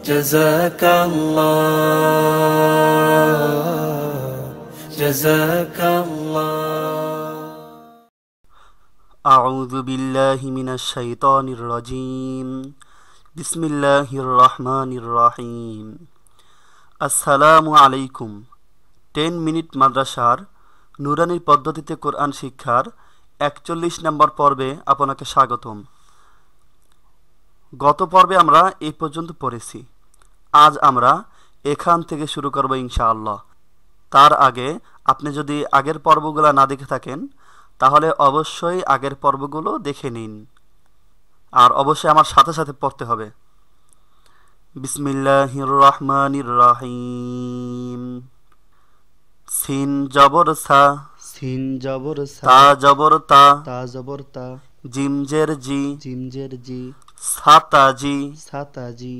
জাযাকাল্লাহ। আউযু বিল্লাহি মিনাশ শাইতানির রাজীম। বিসমিল্লাহির রহমানির রহিম। আসসালামু আলাইকুম। 10 মিনিট মাদ্রাসার নুরানি পদ্ধতিতে কোরআন শিক্ষার 41 নম্বর পর্বে আপনাকে স্বাগতম। গত পর্বে আমরা এই পর্যন্ত পড়েছি। আজ আমরা এখান থেকে শুরু করব ইনশাআল্লাহ। তার আগে আপনি যদি আগের পর্বগুলো না দেখে থাকেন তাহলে অবশ্যই আগের পর্বগুলো দেখে নিন, আর অবশ্যই আমার সাথে সাথে পড়তে হবে। বিসমিল্লাহির রহমানির রহিম। সিন জবর সা, সিন জবর সা, তা জবর তা, তা জবর তা, জিম জের জি, জিম জের জি, সাতা জি, সাতা জি,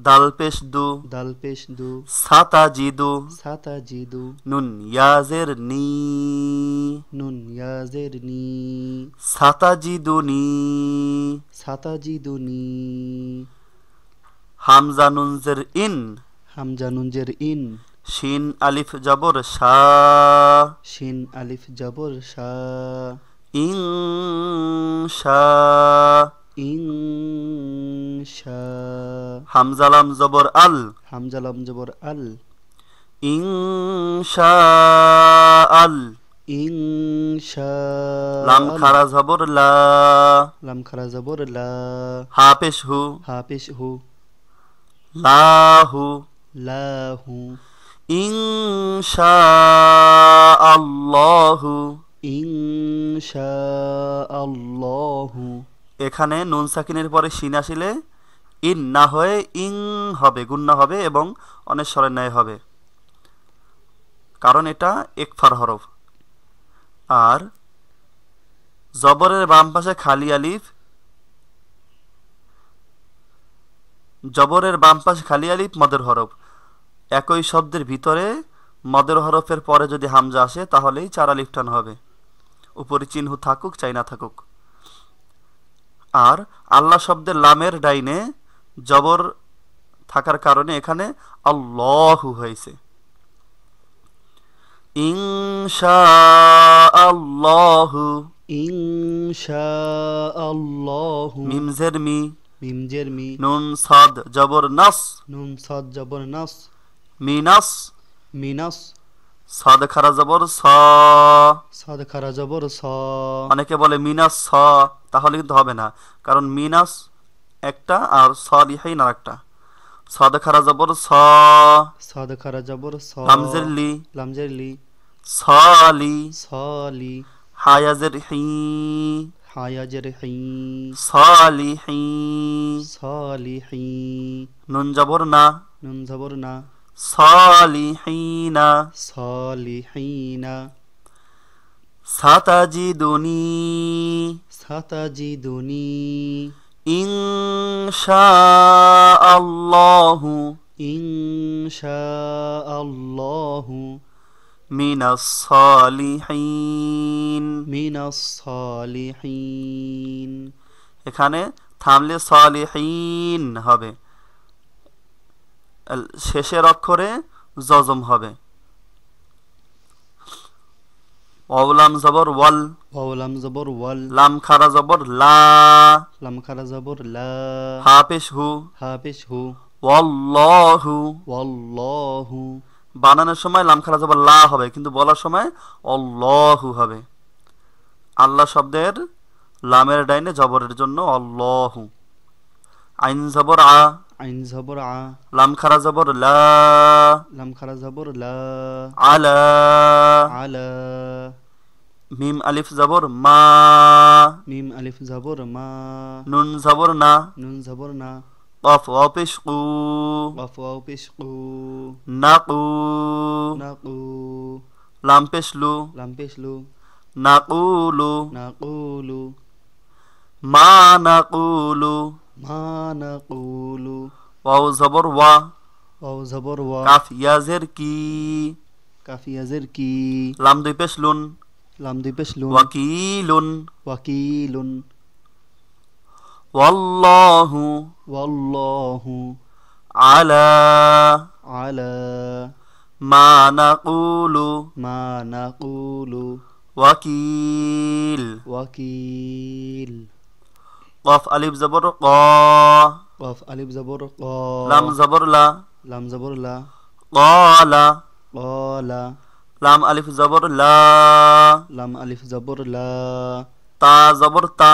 দাল পেশ দু, দাল পেশ দু, সাতা জি দু, সাতা জি দু, নুন ইয়াজের নি, নুন ইয়াজের নি, সাতা জি দু নি, সাতা জি দু নি, হামজা নুন জের ইন, হামজা নুন জের ইন, শিন আলিফ জবর শা, শিন আলিফ জবর শা, ইং শা, ইং শা, হামজা লাম জবর আল, হামজা লাম জবর আল, ইং শা আল, ইং শা, লাম খারা জবর লা, লাম খারা জবর লা, হা পেশ হু, হা পেশ হু, লাহু, লাহু, ইনশাআল্লাহু, ইনশাআল্লাহু। এখানে নুন সাকিনের পরে শিন আসিলে ইন না হয়ে ইং হবে, গুন্না হবে এবং অনেক স্বরের ন্যায় হবে, কারণ এটা একফার হরফ। আর জবরের বাম পাশে খালি আলিফ, জবরের বাম পাশে খালি আলিফ মদের হরফ। একই শব্দের ভিতরে মদের হরফের পরে যদি হামজা আসে তাহলেই 4 আলিফ টান হবে, উপরে চিহ্ন থাকুক চাই না থাকুক। আর আল্লাহ শব্দের লামের ডাইনে জবর থাকার কারণে এখানে আল্লাহু হয়েছে। ইনশাআল্লাহু, ইনশাআল্লাহু, মিম জের মি, মিম জের মি, নুন সাদ জবর নাস, নুন সাদ জবর নাস, মিনাস, মিনাস, সাদ খারা জবর সা, সাদ খারা জবর সা, অনেকে বলে মিনাস স, তাহলে কিন্তু হবে না, কারণ মিনাস একটা আর সালিহিন আরেকটা। সাদ খারা জবর সা, সাদ খারা জবর সা, লামজের লি, লামজের লি, সালি, সালি, হায়াজের হি, হায়াজের হি, সালিহি, সালিহি, নুন জবর না, নুন জবর না, সালিহিনা, সালিহিনা, সাতাজিদুনি, সাতাজিদুনি, ইনশাআল্লাহু, ইনশাআল্লাহু, মিনাস সালিহিন, মিনাস সালিহিন। এখানে থামলে সালিহিন হবে, শেষের অক্ষরে জজম হবে। ওয়ালাম জবর ওয়াল, ওয়ালাম জবর ওয়াল, লাম খারা জবর লা, লাম খারা জবর লা, হা পেশ হু, হা পেশ হু, ওয়াল্লাহু। ওয়াল্লাহু, বানানোর সময় লাম খারা জবর লা হবে, কিন্তু বলার সময় আল্লাহু হবে। আল্লাহ শব্দের লামের ডাইনে জবরের জন্য আল্লাহু। আইন জবর আ, আইন জবর আ, লাম খারা জবর লা, লাম খারা জবর লা, আলা, আলা, মিম আলিফ জবর মা, মিম আলিফ জবর মা, নুন জবর না, নুন জবর না, কফ ওয়া পেশ কু, কফ ওয়াও পেশ কু, নাকু, নাকু, লাম পেশ লু, লাম পেশ লু, নাকুলু, নাকুলু, মা নাকুলু, মা নাকুলু, ওয়াও জবর ওয়া, ওয়াও জবর ওয়া, কাফ ইয়াজের কি, কাফ ইয়াজের কি, লাম দুই পেশ লুন, লাম দুই পেশ লুন, ওয়াকিলুন, ওয়াকিলুন, ওয়াল্লাহু, ওয়াল্লাহু, আলা على মা নাকুলু ما نقول ওয়াকিল وكيل কফ আলিফ জবর ক قاف ألف زبر قا লাম জবর লা لام زبر لا ক্বালা قال লাম আলিফ জবর লা لام ألف زبر لا তা জবর তা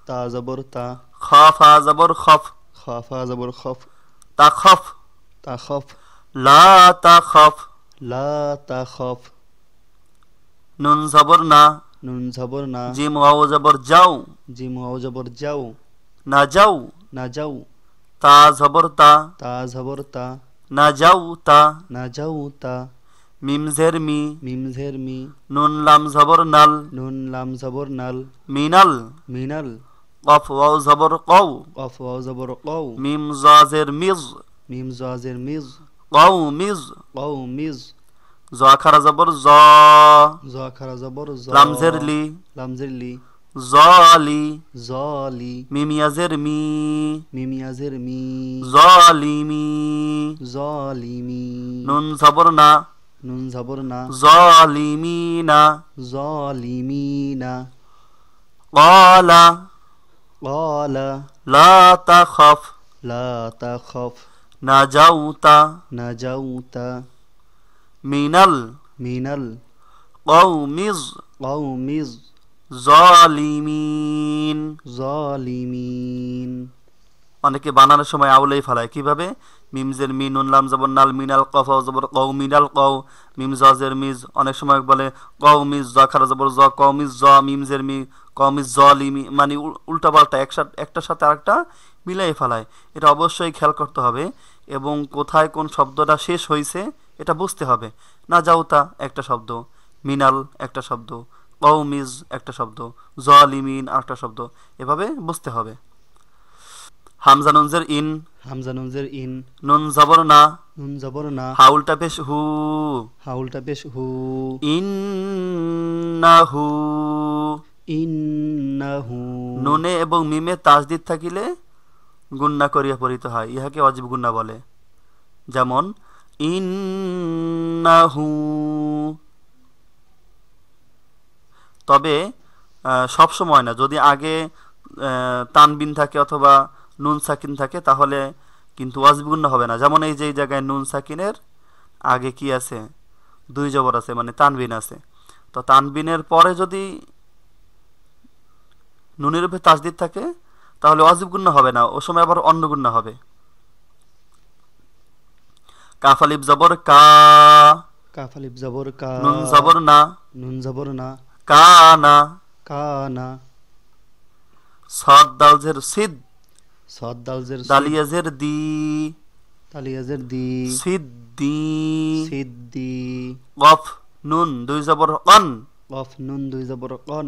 تا زبر تا খা ফা জবর খফ خاف زبر خف তা খফ تخف লা তা খফ لا تخف নুন জবর না نون زبر نا জিম ওয়াও জবর যাও جيم واو زبر جو না যাও نجو তা জবর তা تا زبر تا না যাও তা نجوت মিম জের মি ميم زهر مي নুন লাম জবর নাল نون لام زبر نال মিনাল مينال কফ ওয়াও জবর কও قاف واو زبر قو মিম জাজের মিজ ميم زازر ميز কও মিজ قو ميز জ খারা জবর জ زاكر زبر زا লাম জের লি لام زر لي জলি زالي মিম ইয়াজের মি ميم يزر مي জলিমি ظالمي নুন জবর না نون زبر نا জলিমিনা ظالمين ক্বালা قال লা তাখফ لا تخف নাজাউতা نجوت মিনাল من কওমিজ القوم জালিমিন الظالمين অনেকে বানানোর সময় আউলাই ফেলায় কিভাবে মিমজের মি নুন লাম জবর নাল মিনাল কফ ওয়া জবর কও মিনাল কও মিম জাজের মিজ অনেক সময় বলে কওমিজ জ খারা জবর জ কওমিজ জ মিমজের মি কওমিজ জালিমি মানে উল্টা পাল্টা একটার সাথে আরেকটা মিলাই ফেলায় এটা অবশ্যই খেয়াল করতে হবে এবং কোথায় কোন শব্দটা শেষ হয়েছে এটা বুঝতে হবে না যাওতা একটা শব্দ মিনাল একটা শব্দ কওমিজ একটা শব্দ জালিমিন আরেকটা শব্দ এভাবে বুঝতে হবে হামজা নুনজের ইন হামজা নুনজের ইন নুন জবর না নুন জবর না হাউলটা পেশ হু হাউলটা পেশ হু ইন্নাহু ইন্নাহু নুনে এবং মিমে তাসদিদ থাকিলে গুন্না করিয়া পড়িত হয় ইহাকে অজীব গুন্না বলে যেমন ইন্নাহু তবে সব সময় না যদি আগে তানবিন থাকে অথবা নুন সাকিন থাকে তাহলে কিন্তু ওয়াজিব গুন্না হবে না যেমন এই যে এই জায়গায় নুন সাকিনের আগে কি আছে দুই জবর আছে মানে তানবিন আছে তো তানবিনের পরে যদি নুনের উপরে তাসদিদ থাকে তাহলে ওয়াজিব গুন্না হবে না ও সময় আবার অন্য গুন্না হবে কাফ আলিফ জবর কা কাফ আলিফ জবর কা নুন জবর না নুন জবর না কানা কানা সাদ দাল জের সিদ সাদ দাল জের দালিয়া জের দি তালিয়া জের দি সিদ্দি সিদ্দি কফ নুন দুই জবর কন কফ নুন দুই জবর কন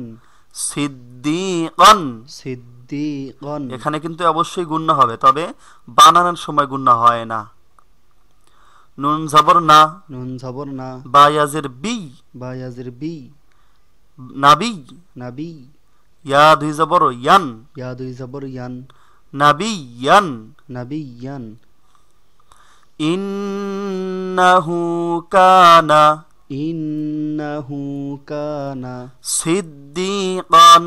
সিদ্দিকন সিদ্দিকন এখানে কিন্তু অবশ্যই গুন্না হবে তবে বানানোর সময় গুন্না হয় না নুন জবর না নুন জবর না বা ইয়াজের বি বা ইয়াজের বি নাবি নাবি ইয়া দুই জবর ইয়ান ইয়া দুই জবর ইয়ান নাবিয়ান নাবিয়ান ইন্নাহু কানা ইন্নাহু কানা সিদ্দিকান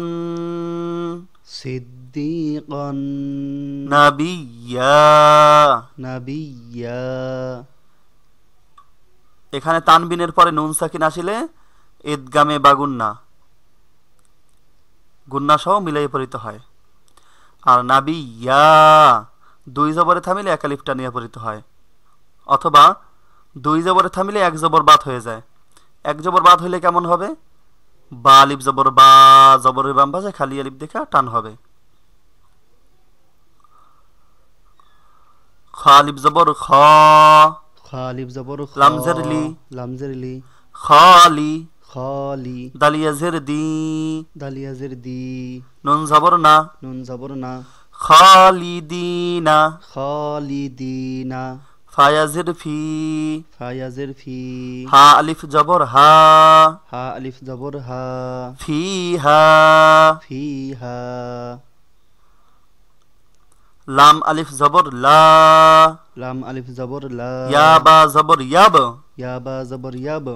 সিদ্দিকান নাবিয়্যা নাবিয়্যা এখানে তানবিনের পরে নুন সাকিন আসিলে ইদগামে বা গুন্না সহ মিলাই পড়িত হয় আর নাবিয়্যা দুই জবরে থামিলে এক আলিফ টানিয়া পড়িত হয় অথবা দুই জবরে থামিলে এক জবর বাদ হয়ে যায় এক জবর বাদ হইলে কেমন হবে বা আলিফ জবর বা জবরের বাম পাশে খালি আলিফ দেখা টান হবে খ আলিফ জবর খ খালিফ জবর খ লামজের লি লামজের লি খালি খালি দালিয়া জের দি দালিয়া জের দি নুন জবর না নুন জবর না খালিদিনা খালিদিনা ফায়াজের ফি ফায়াজের ফি হা আলিফ জবর হা হা আলিফ জবর হা ফিহা ফিহা লাম আলিফ জবর লা, লাম আলিফ জবর লা, ইয়া বা জবর ইয়াব, ইয়া বা জবর ইয়াব,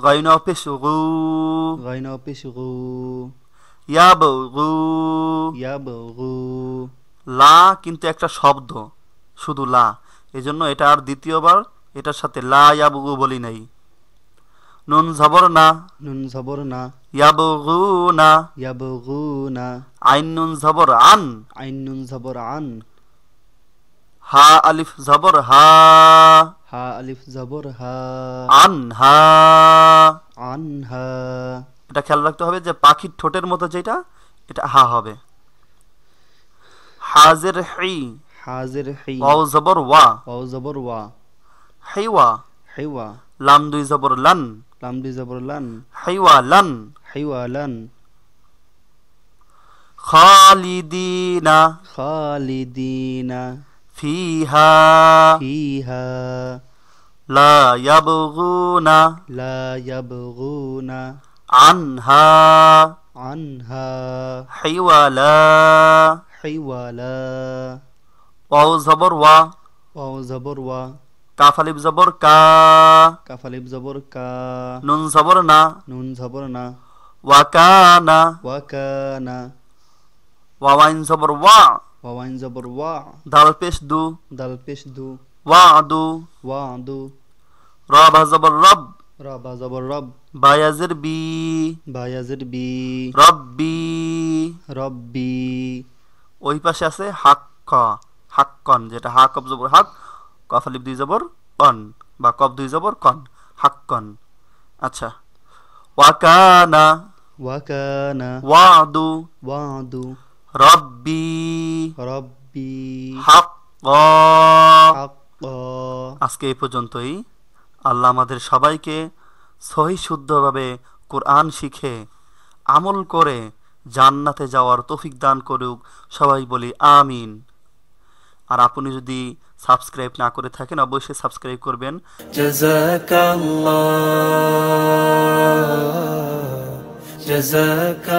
গাইন পেশ গু, গাইন পেশ গু, ইয়াব গু। ইয়াব গু, লা কিন্তু একটা শব্দ, শুধু লা, এজন্য এটা আর দ্বিতীয়বার এটার সাথে লা ইয়াবগু বলি নাই। নুন জবর না, নুন জবর না, ইয়াবগু না। ইয়াব গু না, আইন নুন জবর আন, আইন নুন জবর আন, হা আলিফ জবর হা, হা আলিফ জবর হা, আন হা। আনহা, এটা খেয়াল রাখতে হবে যে পাখির ঠোঁটের মতো যেটা, এটা হা হবে। হাজের হি, হাজির হি, ওয়াও জবর ওয়া, ওয়াও জবর ওয়া, হিওয়া। হিওয়া, লাম দুই জবর লান, লাম দুই জবর লান, হিওয়া লান। হিওয়া লান, খালিদিনা খালিদিনা ফিহা ফিহা লা ইয়াবগুনা লা ইয়াবগুনা আনহা আনহা হিওয়ালা। হিওয়ালা। ওয়াও জবর ওয়া, ওয়াও জবর ওয়া, কাফ আলিফ জবর কা, কাফ আলিফ জবর কা, নুন জবর না, নুন জবর না, ওয়াকানা ওয়াকানা, ওয়াও আইন জবর ওয়া, ওয়াও আইন জবর ওয়া, দাল পেশ দু, দাল পেশ দু, ওয়াদু। ওয়াদু, রা বা জবর রব, রা বা জবর রব, বায়াজের বি, বা ইয়াজির বি, রব্বি। রব্বি। ওই পাশে আছে হাক্ক, হাক্কন, যেটা হা কব জবর হাক, কফ আলিফ দুই জবর কন, বা কব দুই জবর কন, হাক্কন। আচ্ছা, ওয়াকানা ওয়াকানা ওয়াদু ওয়াদু, রব্বি রব্বি হাক্কা। হাক্কা। আজকে এই পর্যন্তই। আল্লাহ আমাদের সবাইকে সহি শুদ্ধভাবে কোরআন শিখে আমল করে জান্নাতে যাওয়ার তৌফিক দান করুক। সবাই বলি আমিন। আর আপনি যদি সাবস্ক্রাইব না করে থাকেন অবশ্যই সাবস্ক্রাইব করবেন। জাযাকাল্লাহ জাযাকা